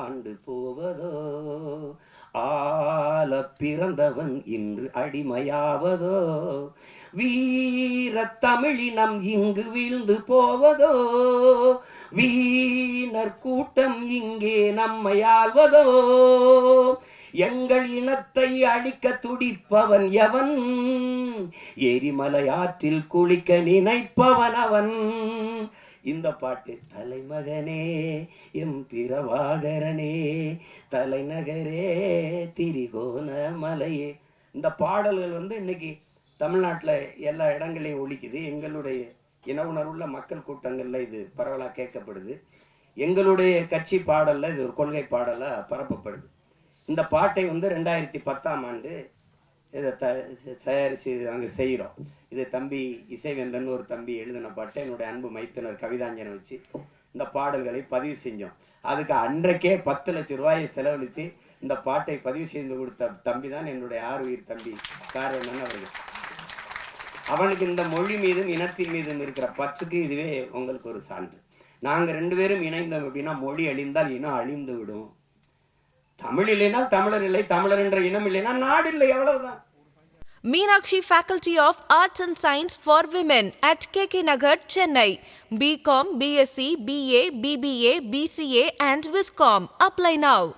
ஆண்டு போவதோ, ஆல பிறந்தவன் இன்று அடிமையாவதோ, வீரத் தமிழினம் இங்கு வீழ்ந்து போவதோ, வீணர் கூட்டம் இங்கே நம்மை ஆள்வதோ, எங்கள் இனத்தை அழிக்க துடிப்பவன் எவன், எரிமலை ஆற்றில் குளிக்க நினைப்பவன் அவன். இந்த பாட்டு தலைமகனே எம் பிரபாகரனே, தலைநகரே திரிகோண மலையே. இந்த பாடல்கள் இன்னைக்கு தமிழ்நாட்டில் எல்லா இடங்களையும் ஒலிக்குது. எங்களுடைய இன உணர்வுள்ள மக்கள் கூட்டங்களில் இது பரவலாக கேட்கப்படுது. எங்களுடைய கட்சி பாடலில் இது ஒரு கொள்கை பாடலாக பரப்பப்படுது. இந்த பாட்டை 2010ஆம் ஆண்டு இதை தயாரித்து நாங்கள் செய்கிறோம். இது தம்பி இசைவேந்தன் ஒரு தம்பி எழுதின பாட்டை என்னுடைய அன்பு மைத்தினர் கவிதாஞ்சனை வச்சு இந்த பாடல்களை பதிவு செஞ்சோம். அதுக்கு அன்றைக்கே 10 லட்சம் ரூபாயை செலவழித்து இந்த பாட்டை பதிவு செய்து கொடுத்த தம்பி தான் என்னுடைய ஆறுயிர் தம்பி காரணன் அவர்கள். அவனுக்கு இந்த மொழி மீதும் இனத்தின் மீதும் இருக்கிற பற்றுக்கு இதுவே உங்களுக்கு ஒரு சான்று. நாங்கள் 2 பேரும் இணைந்தோம் அப்படின்னா மொழி அழிந்தால் இனம் அழிந்து விடும். தமிழ் இல்லைனால் தமிழர் இல்லை, தமிழர் என்ற இனம் இல்லைனா நாடு இல்லை, அவ்வளவுதான். Meenakshi Faculty of Arts and Science for Women at KK Nagar, Chennai. BCom, BSc, BA, BBA, BCA and Viscom. Apply now.